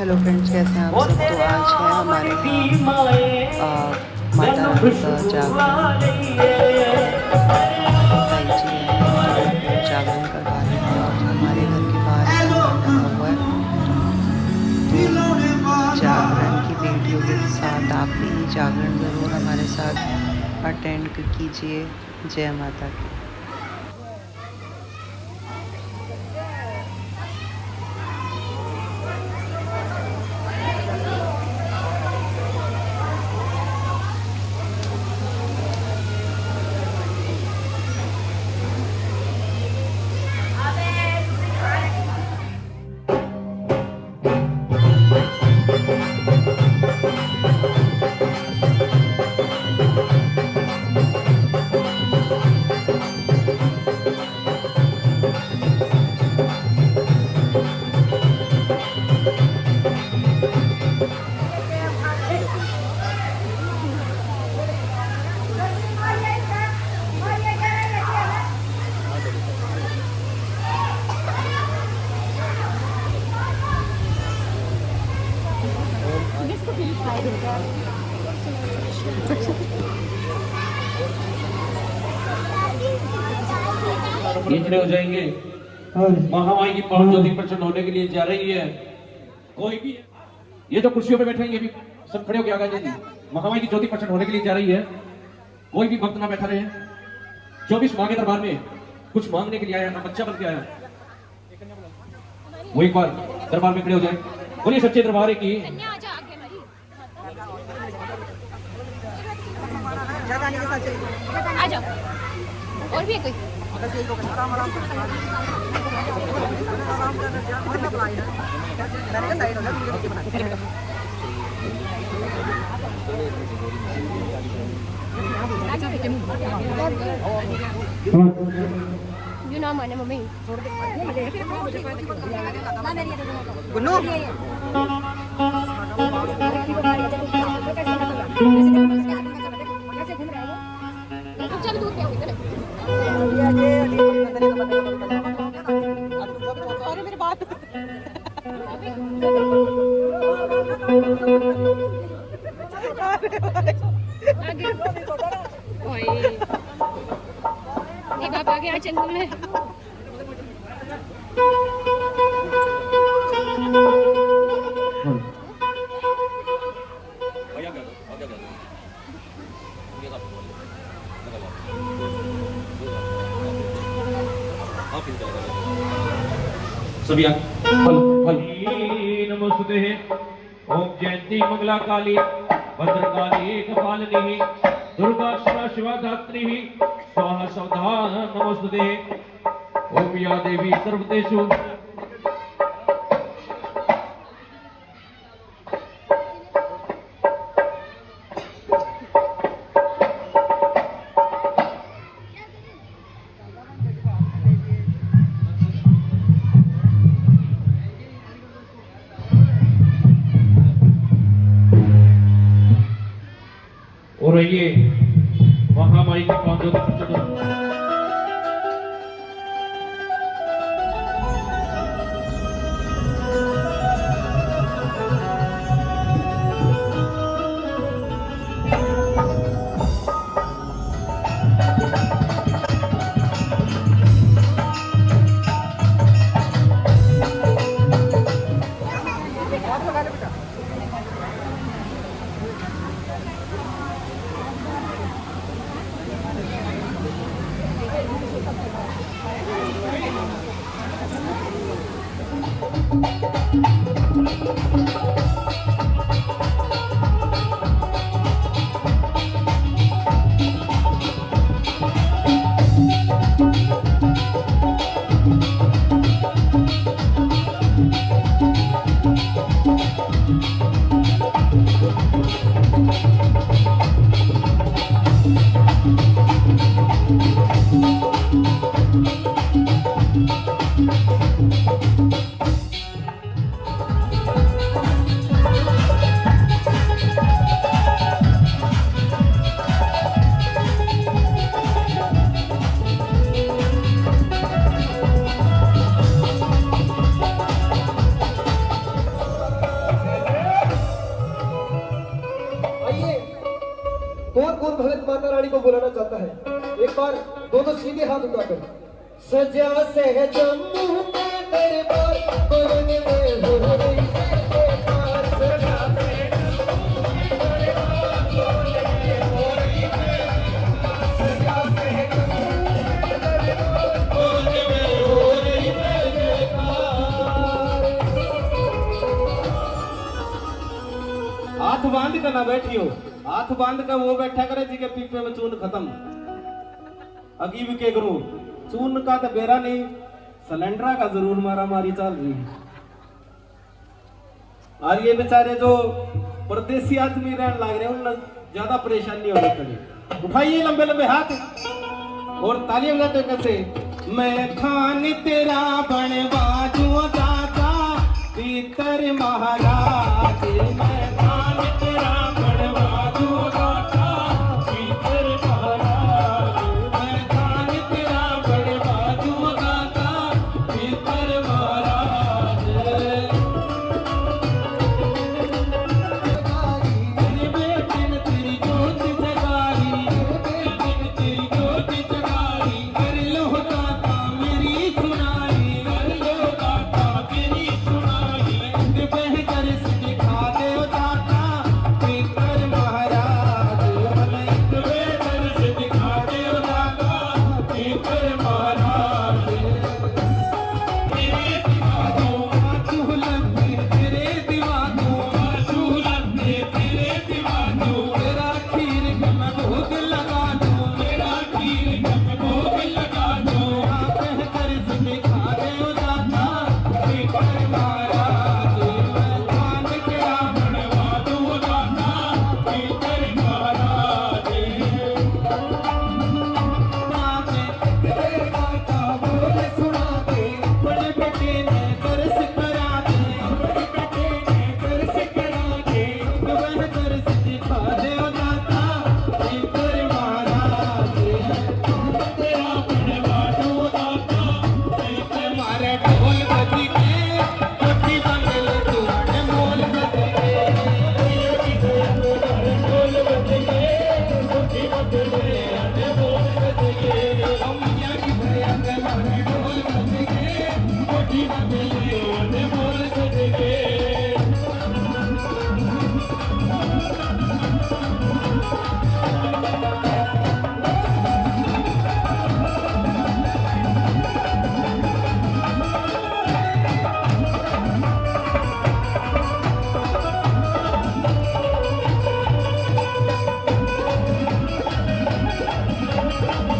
Hello friends, कैसे हैं आप सब। तो आज है हमारे यहाँ माता रानी का जागरण। हमारी ताई जी हैं जो वो जागरण करवा रही हैं और हमारे घर के बाहर ही पंडाल लगा हुआ है। तो जागरण की वीडियो के साथ आप भी जागरण ज़रूर हमारे साथ अटेंड कीजिए। जय माता की। ये खड़े हो जाएंगे। महामाई की पावन ज्योति प्रचंड होने के लिए जा रही है। कोई भी ये जो कुर्सियों पे बैठे हैं ये भी सब खड़े होकर आगे जी। महामाई की ज्योति प्रचंड होने के लिए जा रही है। कोई भी भक्त ना बैठा रहे। 24 माँ के दरबार में कुछ मांगने के लिए आया ना बच्चा बन के आया, वो एक बार दरबार में खड़े हो जाए। बोलिए सच्चे दरबार की। आ जाओ। और भी है कोई? You know my name, mummy. चल दूर पे आओ इधर। अरे मेरे बात। आगे। ओए। ये बाप आगे आ चंगुल में। सभी नमस्ते। ओम जयंती मंगला काली भद्रकाली कपालिनी दुर्गा शिवा शिवा धात्री स्वाहा सौधा नमस्ते। ओम या देवी सर्वतेषु और ये महामाई की पांच अनुकूल भगत माता रानी को बुलाना चाहता है। एक बार दोनों सीधे हाथ उठाकर सजा से जम्मू के दरबार पवन में हो रही है पुकार, सजा से जम्मू के दरबार पवन में हो रही है, सजा से जम्मू के दरबार पवन में हो रही है पुकार। हाथ बांध कर ना बैठियो, हाथ बांध कर वो बैठा करे जी के पीपे में चून खत्म। अगीब के करो चून का तो बेरा नहीं, सिलेंडर का जरूर मारा मारी चल रही है। और ये बेचारे जो परदेसी आदमी रहने लग रहे हैं उन ज्यादा परेशानी होने लगी। उठाइए लंबे लंबे हाथ और तालियां बजाते कैसे। मैं खान तेरा बनवाजू दाता पीतर महाराज, मैं खान तेरा बनवाजू दाता पीतर महाराज, मैं खान तेरा बनवाजू दाता पीतर महाराज। तेरे बेटे ने तेरी जोत जगाई, तेरे बेटे ने तेरी जोत जगाई, कर लो दाता मेरी सुनाई, कर लो दाता मेरी सुनाई। बेहतर से दिखा दे दाता पीतर महाराज, एक बेहतर से दिखा दे दाता पीतर महाराज। तेरे दीवानों आंसू लगते, तेरे दीवानों आंसू लगते, तेरे दीवानों तेरा खीर का मैं भोग लगा दूं, तेरा खीर का मैं भोग लगा दूं। बेहतर से दिखा दे दाता पीतर महाराज, मैं खान तेरा बनवा दूं दाता पीतर महाराज। तेरे दाता बोल सुना दे, बड़े बेटे ने तरस करा दे, बड़े बेटे ने तरस करा दे, बेहतर से दिखा दे दाता पीतर महाराज, तेरा बनवा दूं दाता पीतर। मारे ढोल बज के कोठी बंगल तूने मोल बज के, ढोल बज के कोठी बंगल तूने मोल बज के, अम्मिया की भैया के मारे ढोल बज के कोठी बंगल तूने मोल बज के।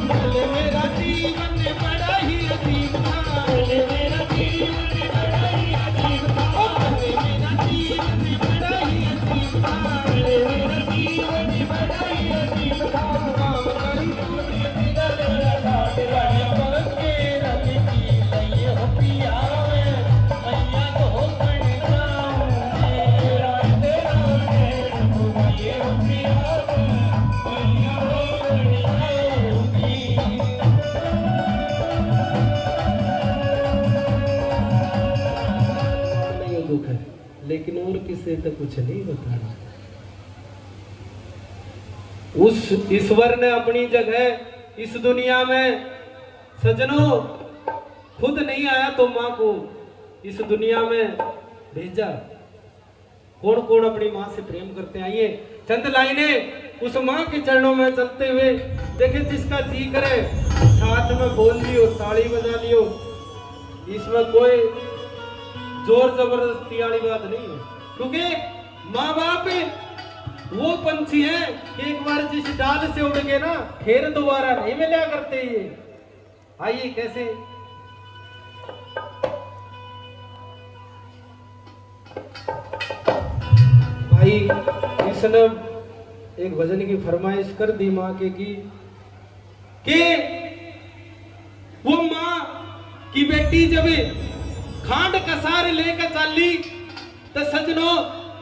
बोले मेरा जीवन बड़ा ही अजीब था, बोले मेरा जीवन बड़ा ही अजीब था, बोले मेरा जीवन बड़ा ही अजीब था, बोले मेरा जीवन बड़ा ही अजीब था। काम करी तूने तेरा मेरा घाट लाया बरस के रंग की लई हो पिया में, मैया तो बन जाऊंगी तेरा तेरा मैं ये हो पिया में, मैया हो बन जाऊंगी। नहीं दुख है लेकिन और किसी तो कुछ नहीं होता। उस ईश्वर ने अपनी जगह इस दुनिया में सजनों खुद नहीं आया तो माँ को इस दुनिया में भेजा। कौन कौन अपनी माँ से प्रेम करते हैं, आइए चंद लाइनें उस माँ के चरणों में चलते हुए देखे। जिसका जी करे साथ में बोल लियो, ताली बजा लियो, इसमें कोई जोर जबरदस्ती वाली बात नहीं है, क्योंकि माँ बाप वो पंछी हैं कि एक बार जिस डाल से उड़ गए ना फिर दोबारा नहीं मिला करते ये। आइए कैसे भाई इसने एक भजन की फरमाइश कर दी माँ के की कि वो माँ की बेटी जब खांड कसार लेकर चली तो सजनों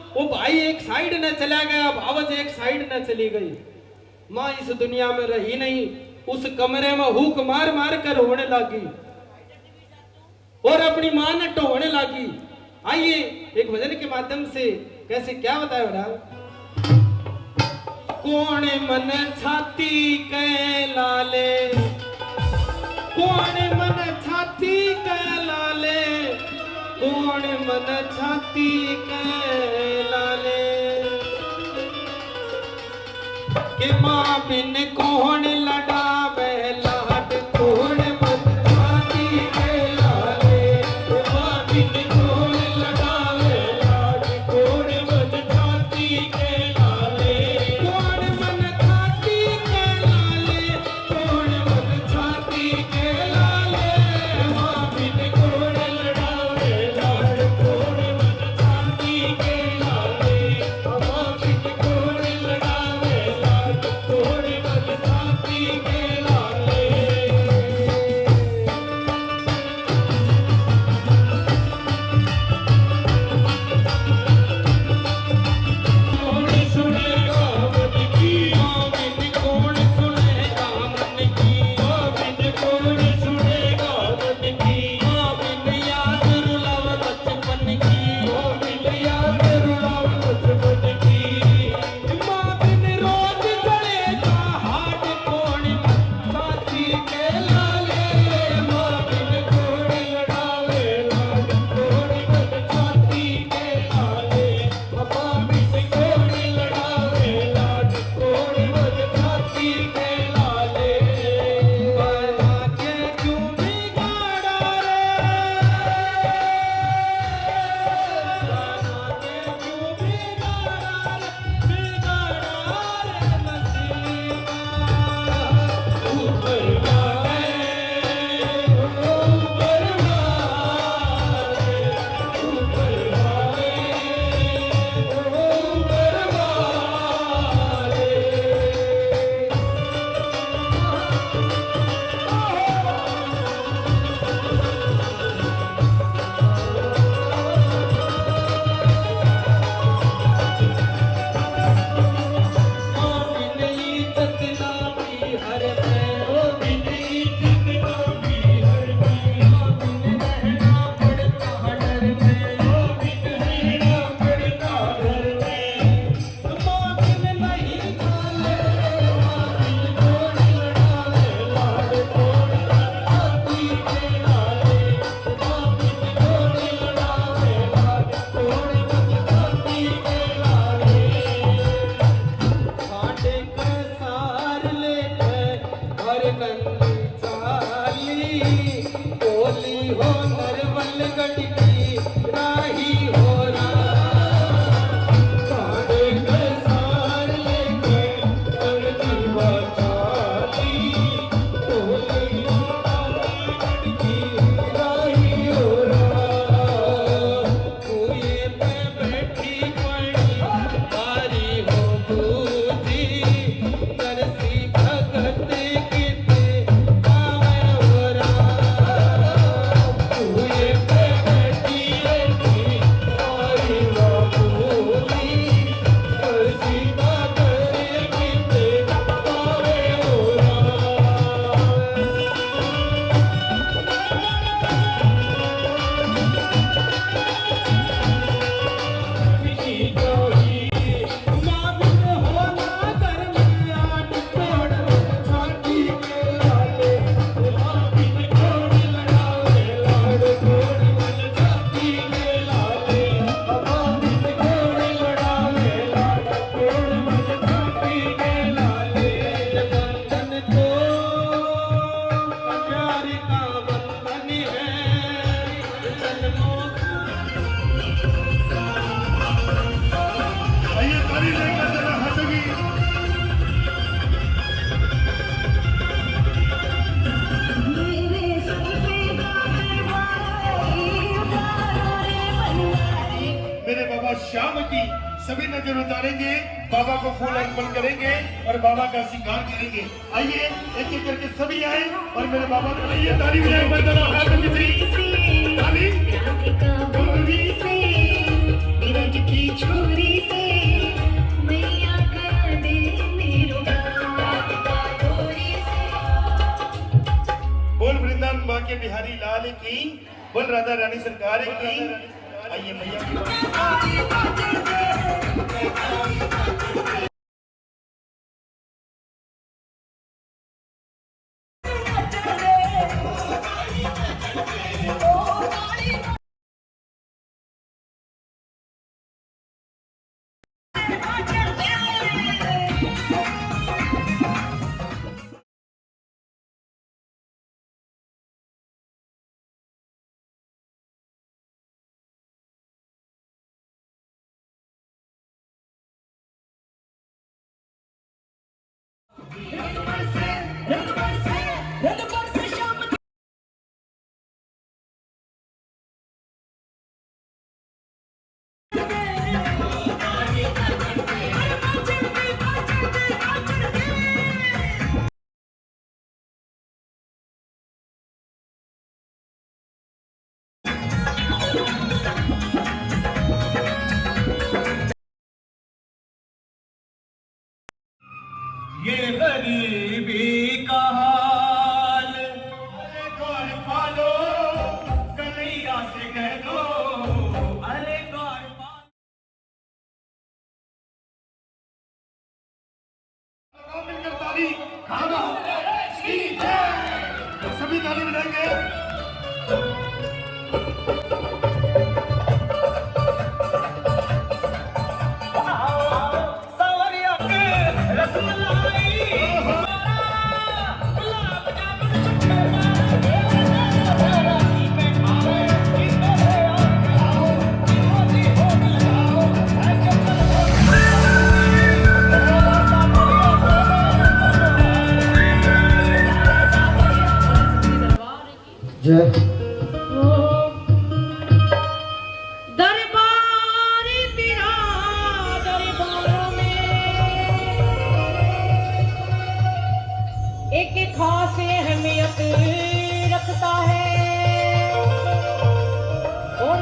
वो भाई एक साइड न चला गया, भावज एक साइड न चली गई। माँ इस दुनिया में रही नहीं, उस कमरे में हुक मार मार कर रोने लगी और अपनी माँ ने टोने लगी। आइए एक भजन के माध्यम से कैसे क्या बताया बेटा। कौन मन छाती के लाले, कौन मन छाती के लाले, कौन मन छाती के लाले, के माँ बिन कौन लड़ावे लाड, कौन मन छाती के लाले, के माँ बिन कौन लड़ावे लाड, कौन मन छाती के लाले, कौन मन छाती के लाले, कौन मन छाती के लाले, माँ बिन कौन लड़ावे लाड, कौन मन छाती के लाले, माँ बिन कौन लड़ावे लाड, कौन मन छाती के लाले। कौन सुनेगा मन की, बिन कौन सुनेगा मन की, बिन कौन सुनेगा मन की, बिन याद रुलाव बचपन की, बिन याद रुलाव बचपन की, माँ बिन रोज जलेगा हाथ, कौन साथी के लाले, माँ बिन कौन लड़ावे लाड, कौन मन छाती के लाले, माँ बिन कौन लड़ावे लाड, कौन मन छाती के लाले, बना के क्यों बिगाड़ा रे, बना के क्यों बिगाड़ा रे, बिगाड़ा रे नसीबा, ऊपर वाले, ऊपर वाले, ऊपर वाले, ऊपर वाले। खाटे कसार लेकर हर नंदी चाली, बोली हो नरवल गढ़ की राही हो खाटे कसार लेकर हर दीवा चाली, बोली हो नरवल गढ़ की राही हो कुएं पे बैठी पड़ी बारी हो बूझी, तरसी भगत किते आवे हो कुएं पे बैठी रहती बारी हो बूझी, तरसी भगत किते आवे हो प्यार का बंधन है जन्मों आइए ताली लेकर जरा हंसगी। मेरे बाबा श्याम की सभी नजर उतारेंगे, बाबा को फूल अर्पण करेंगे और बाबा का श्रृंगार करेंगे। आइए एक एक करके सभी आए और मेरे बाबा को आइए ताली बजाएं, बजाना हाथ में किसी ताली छोरी से मैया कर दे मेरो बोल वृंदावन माँ के बिहारी लाल की, बोल राधा रानी सरकार की। आइए मैया की की बाबा की जय। सभी ताली बजाएंगे। जय दरबार तेरा दरबारों में एक खास अहमियत रखता है और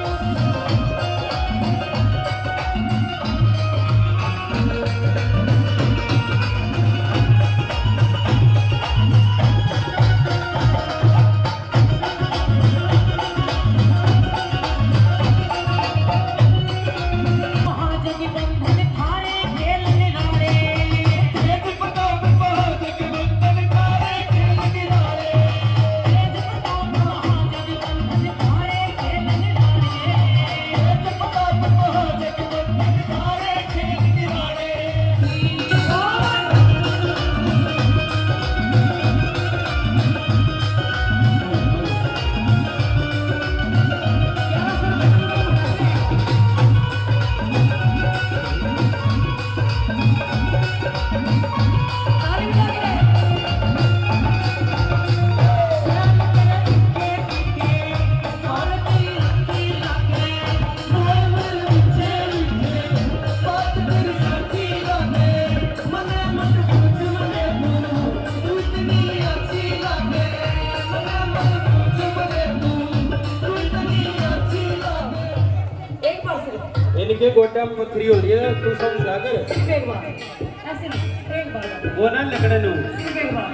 इनके गोटा में पथरी हो रही है, तू समझा कर। सिर्फ एक बार ऐसे नहीं, एक बार वो ना लकड़े नु सिर्फ एक बार।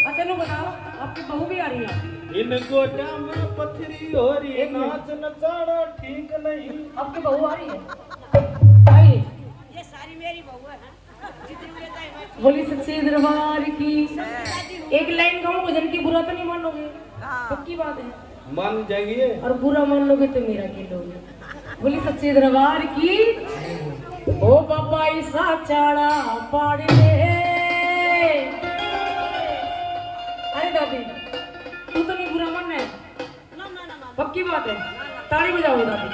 अच्छा नु बताओ, आपकी बहू भी आ रही है? इन गोटा में पथरी हो रही है, नाच नचाना ठीक नहीं। आपकी बहू आ रही है? आइए। ये सारी मेरी बहू है। बोली सच्चे दरबार की। एक लाइन गाऊं भजन की, बुरा तो नहीं मानोगे? पक्की बात है। मान जाएंगे और बुरा मान लोगे तो मेरा के लोगे। बोली सच्चे दरबार की। ओ बाबा ईसा चाड़ा पाड़ दे। अरे दादी, तू तो नहीं बुरा मानना है? पक्की बात है, ताली बजाओ दादी।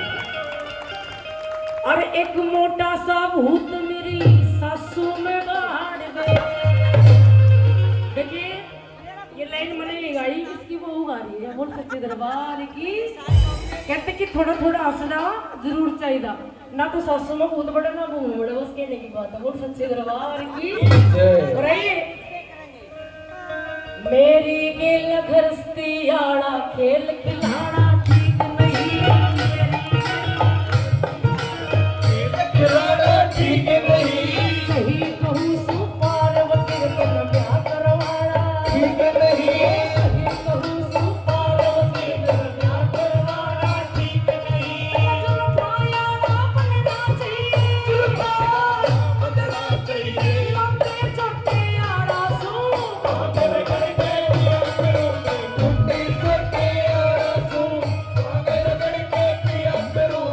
अरे एक मोटा सा भूत मेरी सासू में बाढ़ दे। देखिए ये लाइन मैंने नहीं गाई, इसकी बहू गा रही है। बोल सच्चे दरबार की। कहते कि थोड़ा थोड़ा हंसना जरूर चाहिए, ना तो सासू में भूत बड़े ना बहू में बड़े, बस कहने की बात है। बोल सच्चे दरबार की। और आइए, मेरी गेल घरस्ती आड़ा खेल खिलाना ठीक नहीं, ठीक नहीं, सही कहूँ सु पार्वती के न ब्याह करवाना ठीक नहीं, सही कहूँ सु पार्वती के न ब्याह करवाना ठीक नहीं। जुल्फाया ना बनना चाहिए, जुल्फाया बनना चाहिए, लंबे छोटे यारा सू तेरे घर के पिया करो, टूटी सके आरज़ू, तेरे घर के पिया करो,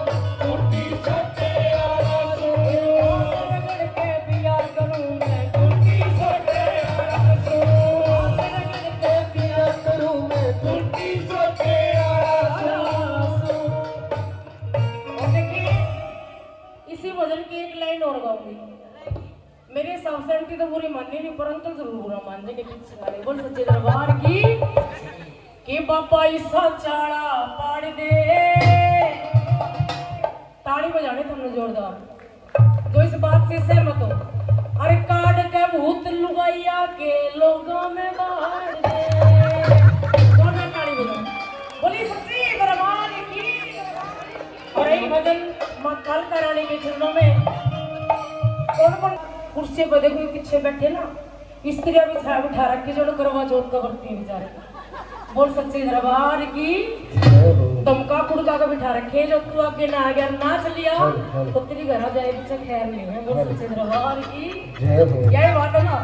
टूटी सके आरज़ू, तेरे घर के प्यार करूं मैं टूटी सके आरज़ू, तेरे घर के पिया करूं मैं, टूटी सके आरज़ू। और देखिए, इसी भजन की एक लाइन और गाऊंगी। मेरे हिसाब से आंटी तो बुरी माननी नहीं, परंतु जरूर बुरा मान देंगे पीछे वाले। बोल सच्चे दरबार की। कि बाबा ईसा चाड़ा पाड़ दे। ताली बजाने तुमने जोरदार, जो इस बात से सहमत हो। अरे काट के भूत लुगाइया के लोगों में बाढ़ दे। जोरदार ताली बजाओ। बोली सच्ची दरबार की। और एक भजन मां कालका रानी के चरणों में। कौन कौन कुर्सी पर देखो, पीछे बैठे ना स्त्रियां बिठा रखी, जो करवा चौथ का करती है बेचारे। बोल सच्चे दरबार की। दमका कुड़का का बिठा रखे, जो तू आगे ना आ गया नाच लिया तो तेरी घर आ जाए, पीछे खैर नहीं है। बोल सच्चे दरबार की। यही बात है ना।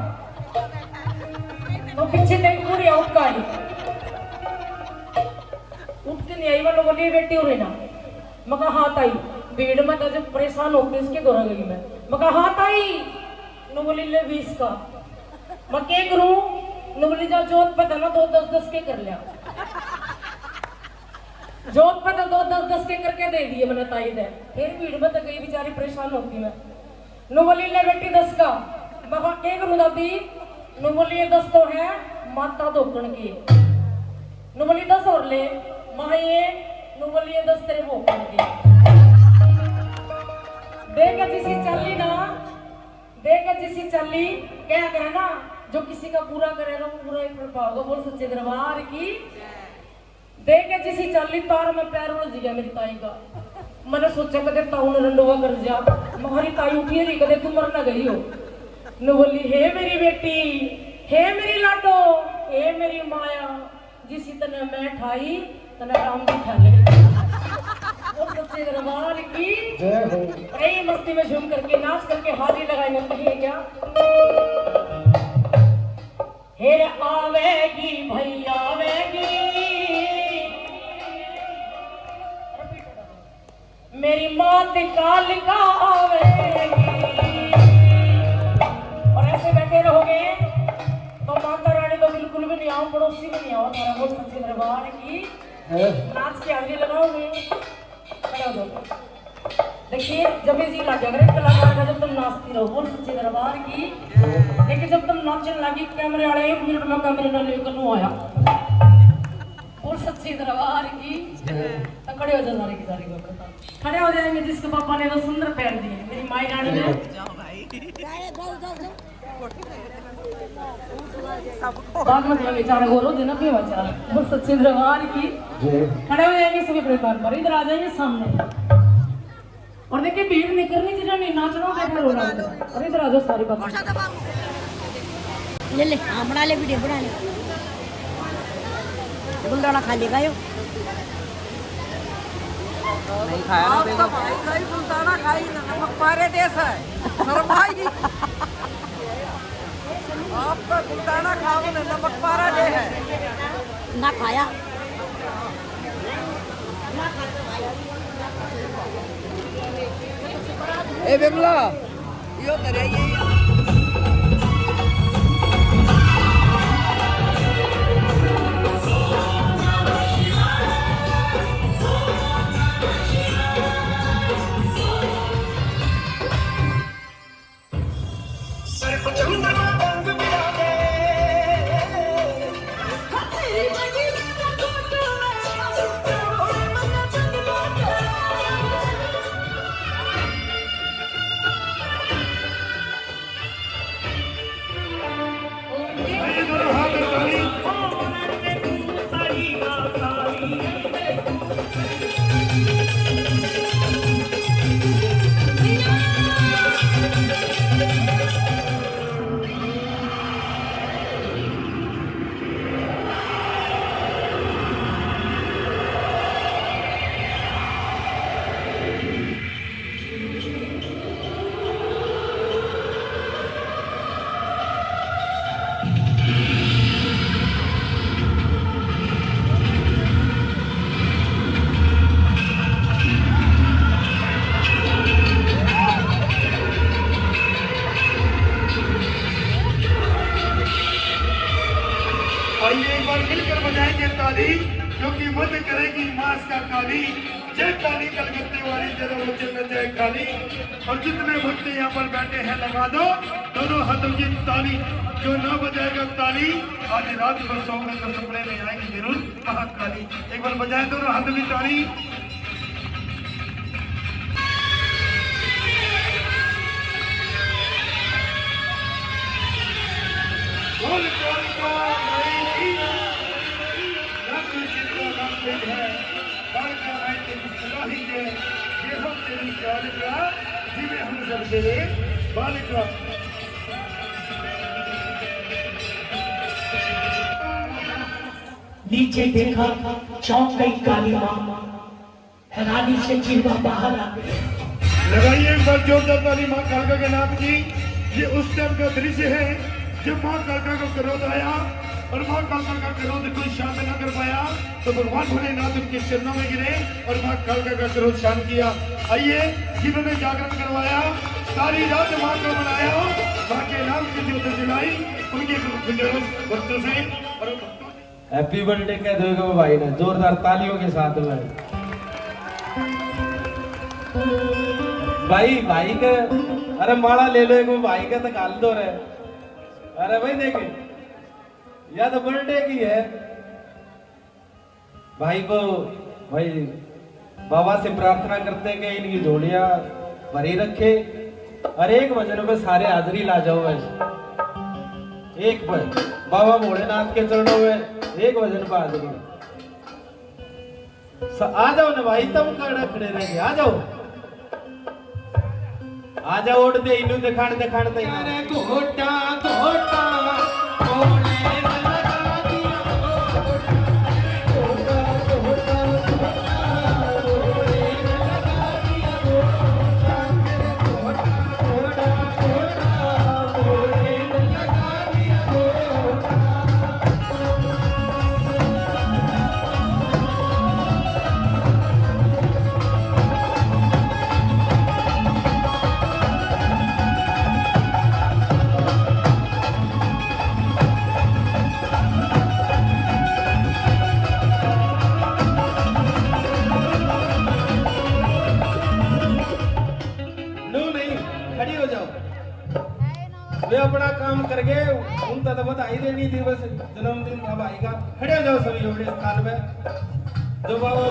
तो पीछे देख पूरी आउट का आई उठ के नहीं आई वालों बोली बेटी हो रही ना मका हाथ आई भीड़ में तो जब परेशान होकर इसके घोरा गई मैं मका हाथ आई नु बोली ले 20 का मैं क्या करूं नु बोली जा जोत पता ना 2 10 10 के कर लिया जोत पता 2 10 10 के करके दे दिए मैंने ताई दे फिर भीड़ में तो गई बेचारी परेशान होती मैं नु बोली ले बेटी 10 का मका क्या करूं दादी नु बोली ये 10 तो है माता धोकन की नु बोली 10 और ले महा ये नु बोली ये 10 तेरे भोकन की देख जिसी चली ना देख जिसी चली क्या करे ना जो किसी का पूरा करे ना वो पूरा ही फल पाओगे बोल सच्चे दरबार की देख जिसी चली तार में पैर उलझ गया मेरी ताई का मैंने सोचा कदे ताऊ ने रंडोवा कर जा हमारी ताई उठी रही कदे तू मर ना गई हो न बोली हे मेरी बेटी हे मेरी लाडो हे मेरी माया जिसी तने मैं ठाई तने राम भी खा ले और सच्चे दरबार की जय हो। अरे मस्ती में झूम करके नाच करके हाथी लगाएंगे कहिए क्या हेर आवेगी भैया आवेगी मेरी मात कालिका आवेगी और ऐसे बैठे रहोगे तो माता रानी तो बिल्कुल भी नहीं आओ पड़ोसी भी नहीं आओ तारा बोल सच्चे दरबार की नाच की आगे लगाओगे देखिए जब ये जी लग जाएगा कलाकार का जब तुम नाचती रहो बोल सच्चे दरबार की देखिए जब तुम नाचने लगी कैमरे वाले 1 मिनट में कैमरे न लेकर नु आया बोल सच्चे दरबार की तो खड़े हो जाओ सारे को खड़े हो जाएंगे जिसके पापा ने तो सुंदर पैर दिए मेरी माई रानी ने बाद में बेचारा गोरो देना पे बेचारा बोल सच्चे दरबार की खड़े हो जाएंगे सभी प्रकार पर इधर आ जाएंगे सामने और देखिए भीड़ नहीं करनी जिन्हें नहीं नाचना बैठा रोना और इधर आ जाओ सारी बात ले ले हाँ बना ले वीडियो बना ले गुलदाना खा लेगा यो नहीं खाया ना आपका भाई खाई गुलदाना खाई नमक मारे देश है सर भाई आपका गुलदाना खाओ ना नमक मारा दे है ना खाया ए बिमला यो तेरे ये आइए दोनों हाथ में ताली। आइए एक बार मिलकर बजाएंगे ताली क्योंकि वध करेगी मास का काली जय काली कलकत्ते वाली जरा वो चल जाए खाली और जितने भक्त यहाँ पर बैठे हैं लगा दो दोनों हाथों की ताली जो ना बजाएगा ताली आज रात को सोने को सपने में आएंगे जरूर महाकाली एक बार बजाए दोनों हाथों की ताली बोल बोल बालिका नीचे देखा चौंक गई काली माँ हैरानी से चीखा बाहर आ गई। लगाइए एक बार जोरदार ताली मां कालका के नाम की ये उस टाइम का दृश्य है जब माँ कालका का क्रोध आया और माँ कालका का क्रोध कोई शांत न कर पाया तो भगवान भोलेनाथ उनके चरणों में गिरे और माँ कालका का क्रोध शांत किया। आइए, जिन्होंने जागरण करवाया, सारी रात माँ को बनाया, माँ के नाम की ज्योति जलाई, उनके भक्तों से और हैप्पी बर्थडे कह दोगे भाई ने जोरदार तालियों के साथ में। भाई का अरे माला ले लो एक भाई का तो गाल दो रे। अरे भाई देखे या तो बर्थडे की है भाई को, भाई बाबा से प्रार्थना करते हैं कि इनकी जोड़ियां भरी रखे और एक भजन में सारे हाजिरी ला जाओ। वैसे एक पर बाबा भोलेनाथ के चरणों में एक भजन पर हाजिरी आ जाओ ना भाई, तब खड़े रहेंगे। आ जाओ आ जाओ, उड़ते इनू दिखाण घोटा घोटा वे अपना काम कर गए, उन तक बधाई देनी थी बस, जन्मदिन था भाई का। खड़े हो जाओ सभी अपने स्थान पे। जो बाबा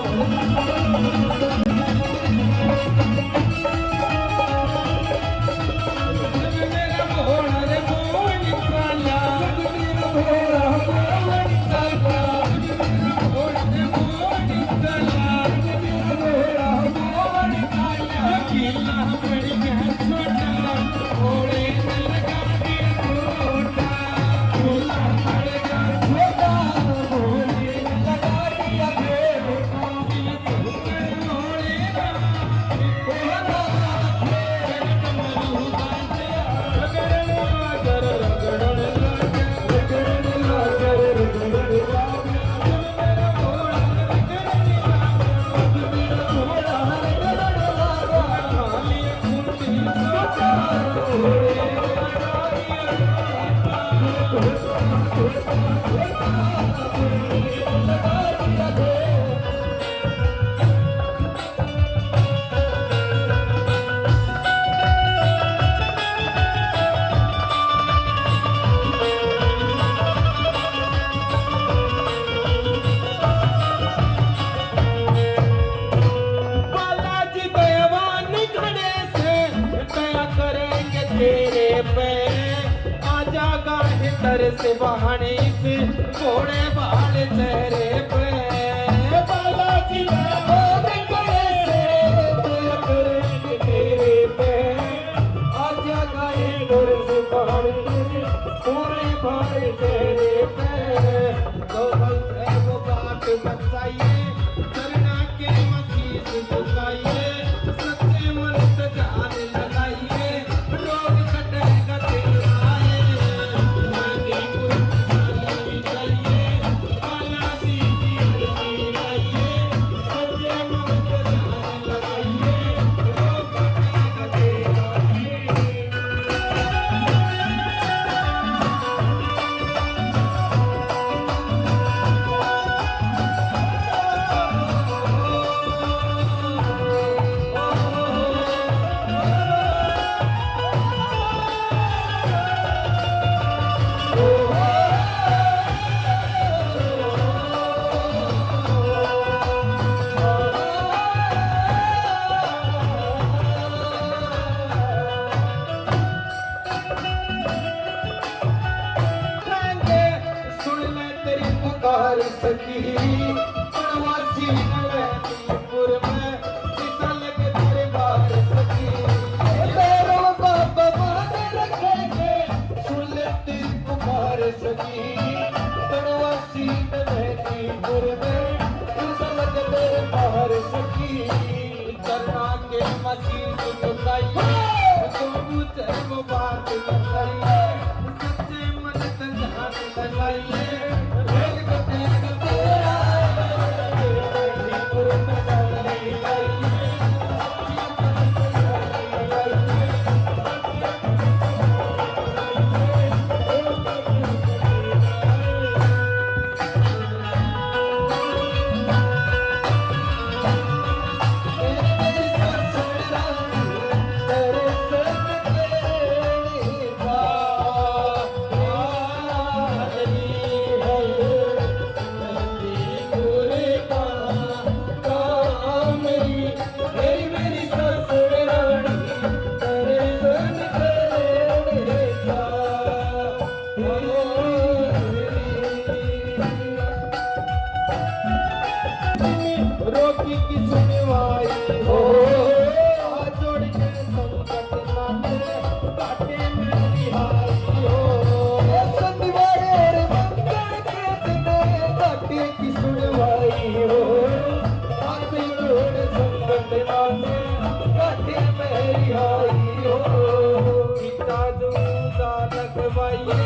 से बहाने इस घोड़े बाल चेहरे पे बालाजी तेरे पे आजा गाए घर से बहाने घोड़े बाल चेहरे पे तो वो बात बचाइए करना के मसीह झुकाइए सच्चे मन से जान लगाइए रोग कटेगा तेरा सकी प्रवासी नवैतीपुर में किसल के दरबार सकी तेरो बाबा मान रखेंगे सुन ले तेरी पुकार सकी प्रवासी नवैतीपुर में किसल के दरबार सकी करना के मसीह झुकाइए तो मुझे वो बात बताइए सच्चे लगाइए रोज कटेगा तेरा गाजीपुर में डाली लगाइए रोकी की सुनवाई हो जोड़ के संकट नाते काटे में रिहाई हो सतवारे मंगल के दिन काटे की सुनवाई हो हाथ जोड़ संकट नाते काटे में रिहाई हो पिता जो लगवाइए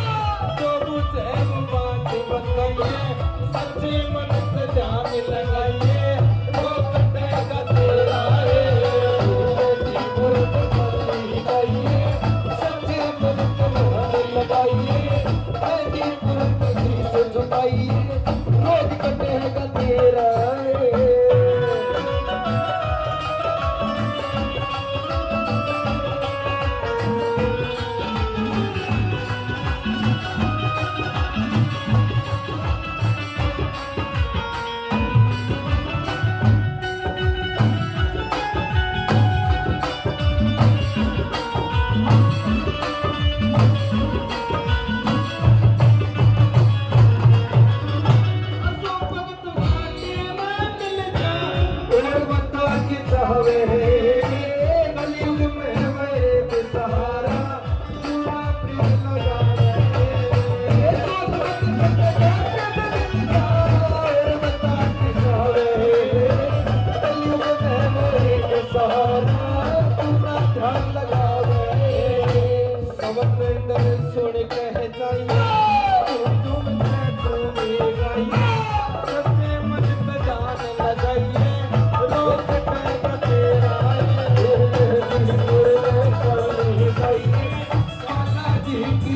जो मुझे बात बताइए सच्चे मन से जान लगाइए रोज कटेगा तेरा सुन कह जाइए तुम सच्चे मन पे जान लगाइए रोज कटेगा तेरा काला जी की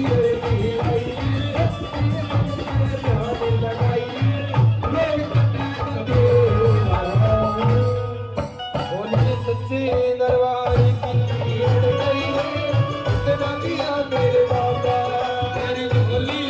ध्यान लगाइए रोज कटेगा तेरा बोलिए सच्चे दरबार की मेरे बाबा तेरी बोली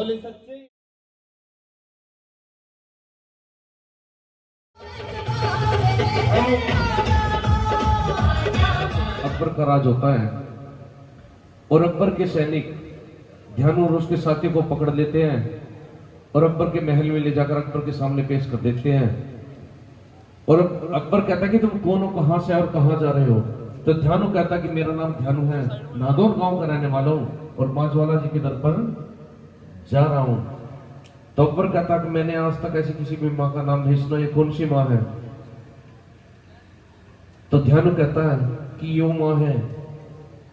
बोले सच्चे अकबर का राज होता है और अकबर के सैनिक ध्यानु और उसके साथियों को पकड़ लेते हैं और अकबर के महल में ले जाकर अकबर के सामने पेश कर देते हैं। और अकबर कहता है कि तुम कौन हो, कहां से और कहां जा रहे हो? तो ध्यानु कहता है कि मेरा नाम ध्यानु है, नादौर गांव का रहने वाला हूं और माँ ज्वाला जी के दर पर जा रहा हूं। तो अकबर कहता कि मैंने आज तक ऐसी किसी भी माँ का नाम नहीं सुना, ये कौन सी माँ है? तो ध्यानु कहता है कि यो माँ है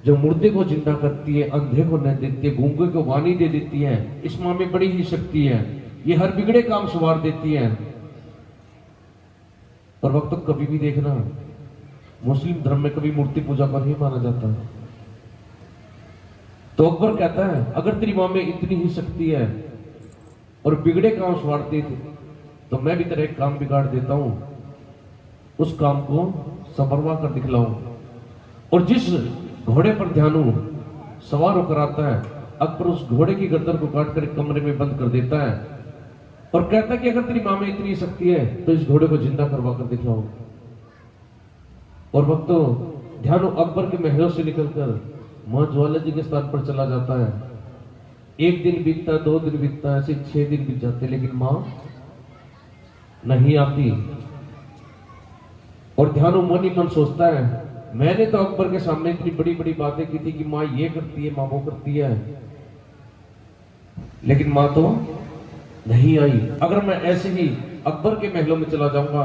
जो मुर्दे को जिंदा करती है, अंधे को न देती है, गूंगे को वाणी दे देती है। इस माँ में बड़ी ही शक्ति है, ये हर बिगड़े काम सवार देती है। और वक्त तो कभी भी देखना मुस्लिम धर्म में कभी मूर्ति पूजा पर ही माना जाता है। तो अकबर कहता है अगर तेरी माँ में इतनी ही शक्ति है और बिगड़े काम सवारती थी तो मैं भी तेरा एक काम बिगाड़ देता हूं, उस काम को संवरवा कर दिखलाऊं। और जिस घोड़े पर ध्यानु सवार होकर आता है, अकबर उस घोड़े की गर्दन को काटकर एक कमरे में बंद कर देता है और कहता है कि अगर तेरी माँ में इतनी शक्ति है तो इस घोड़े को जिंदा करवा कर दिखलाओ। और वक्त तो ध्यानु अकबर के महलों से निकलकर माँ ज्वाला जी के स्थान पर चला जाता है। एक दिन बीतता, 2 दिन बीतता, ऐसे 6 दिन बीत जाते, लेकिन माँ नहीं आती। और ध्यानु मन ही मन सोचता है मैंने तो अकबर के सामने इतनी बड़ी बड़ी बातें की थी कि माँ ये करती है, माँ वो करती है, लेकिन माँ तो नहीं आई। अगर मैं ऐसे ही अकबर के महलों में चला जाऊंगा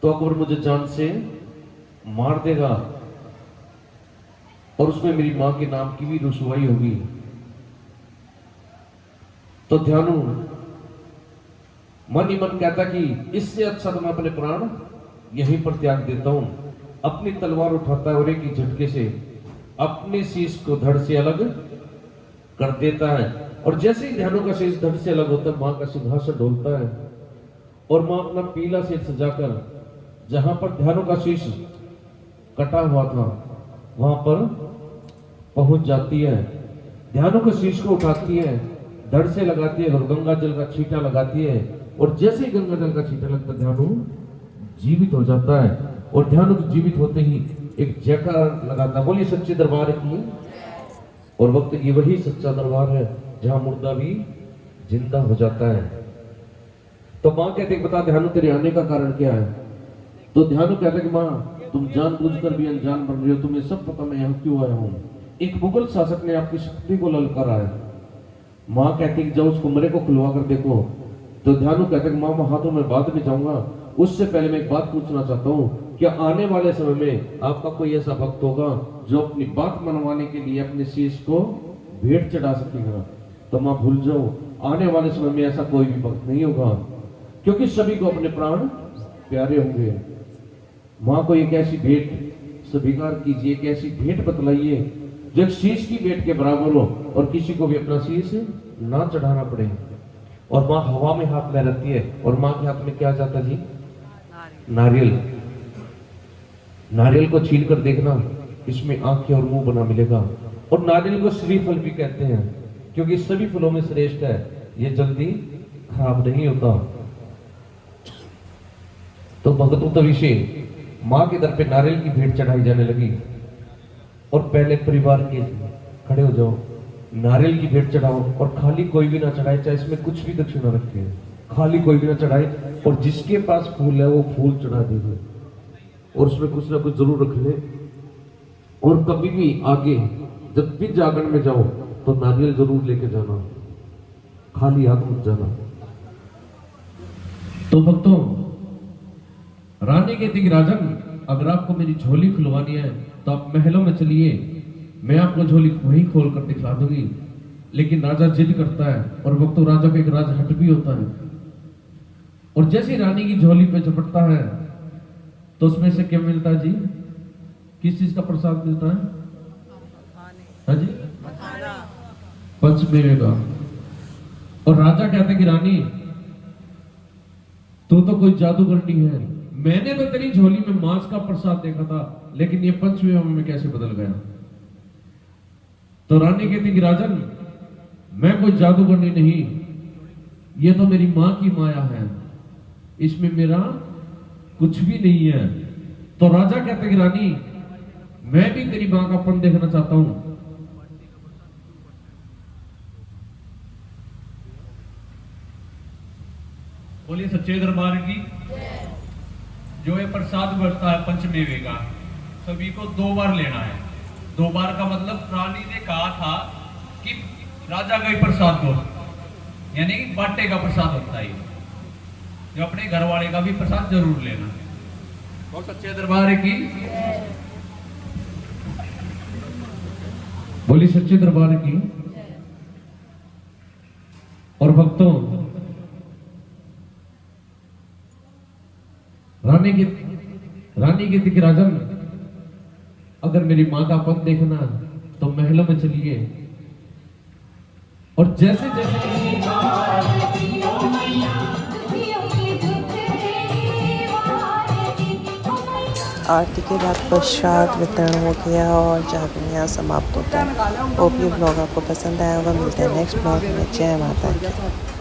तो अकबर मुझे जान से मार देगा और उसमें मेरी मां के नाम की भी रुसवाई होगी। तो ध्यानु मन ही मन कहता कि इससे अच्छा तो मैं अपने प्राण यहीं पर त्याग देता हूं। अपनी तलवार उठाता है और एक ही झटके से अपने शीश को धड़ से अलग कर देता है। और जैसे ही ध्यानु का शीश धड़ से अलग होता है, मां का सिंहासन डोलता है और मां अपना पीला सिर सजाकर जहां पर ध्यानु का शीश कटा हुआ था वहां पर पहुंच जाती है। ध्यानु के शीश को उठाती है, धड़ से लगाती है और गंगा जल का छींटा लगाती है। और जैसे ही गंगा जल का छींटा लगता है ध्यानु जीवित हो जाता है। और ध्यानु जीवित होते ही एक जयकार लगाता है, बोलिए सच्चे दरबार की। और वक्त ये वही सच्चा दरबार है जहां मुर्दा भी जिंदा हो जाता है। तो मां कहते बता ध्यानु तेरे आने का कारण क्या है? तो ध्यानु कहता कि मां तुम जानबूझकर भी अनजान बन रही हो, तुम्हें सब पता मैं यहाँ क्यों आया हूँ। एक मुगल शासक ने आपकी शक्ति को ललकारा है। माँ कहती कि जब उस कमरे को खुलवा कर देखो। तो ध्यानु कहते कि माँ वहां तो मैं बाद में जाऊंगा, उससे पहले मैं एक बात पूछना चाहता हूँ, क्या आने वाले समय में आपका कोई ऐसा भक्त होगा जो अपनी बात मनवाने के लिए अपने शीश को भेंट चढ़ा सकेगा? तो माँ भूल जाओ, आने वाले समय में ऐसा कोई भी भक्त नहीं होगा, क्योंकि सभी को अपने प्राण प्यारे होंगे। माँ को एक ऐसी भेंट स्वीकार कीजिए, एक ऐसी भेंट बतलाइए जो एक शीश की भेंट के बराबर हो और किसी को भी अपना शीश ना चढ़ाना पड़े। और माँ हवा में हाथ ले रहती है और माँ के हाथ में क्या जाता जी? नारियल। नारियल को छील कर देखना, इसमें आंखें और मुंह बना मिलेगा। और नारियल को श्रीफल भी कहते हैं क्योंकि सभी फलों में श्रेष्ठ है, ये जल्दी खराब नहीं होता। तो भगतों तो विषय माँ के दर पे नारियल की भेंट चढ़ाई जाने लगी। और पहले परिवार के खड़े हो जाओ, नारियल की भेंट चढ़ाओ और खाली कोई भी ना चढ़ाए, चाहे इसमें कुछ भी दक्षिणा रखे, खाली कोई भी ना चढ़ाए। और जिसके पास फूल है वो फूल चढ़ा देगा और उसमें कुछ ना कुछ जरूर रख ले। और कभी भी आगे जब भी जागरण में जाओ तो नारियल जरूर लेके जाना, खाली हाथ मत जाना। तो भक्तों, रानी कहती कि राजन अगर आपको मेरी झोली खुलवानी है तो आप महलों में चलिए, मैं आपको झोली वहीं खोल कर दिखला दूंगी। लेकिन राजा जिद करता है और वक्त राजा का एक राजहट भी होता है। और जैसे रानी की झोली पे झपटता है तो उसमें से क्या मिलता है जी? किस चीज का प्रसाद मिलता है? हाँ जी, पंचमेवे का। और राजा कहते कि रानी तू तो कोई जादूगरनी है, मैंने तो तेरी झोली में मांस का प्रसाद देखा था, लेकिन ये पंचमेवा में कैसे बदल गया? तो रानी कहती कि राजन मैं कोई जादूगरनी नहीं, ये तो मेरी माँ की माया है, इसमें मेरा कुछ भी नहीं है। तो राजा कहते कि रानी, मैं भी तेरी माँ का पन देखना चाहता हूं। बोलिए सच्चे दरबार की। जो ये प्रसाद बढ़ता है पंचमेवे का, सभी को 2 बार लेना है। 2 बार का मतलब रानी ने कहा था कि राजा का ही प्रसाद दो, यानी बाटे का प्रसाद होता है, जो अपने घर वाले का भी प्रसाद जरूर लेना। बहुत सच्चे दरबार की। बोली सच्चे दरबार की। और भक्तों, रानी की थी राजन, अगर मेरी मां का पद देखना तो महलों में चलिए, और जैसे जैसे आरती के बाद प्रसाद वितरण हो गया और जागरण यहाँ समाप्त होता है। होप ये ब्लॉग आपको पसंद आया होगा। मिलते हैं नेक्स्ट ब्लॉग में। जय माता की।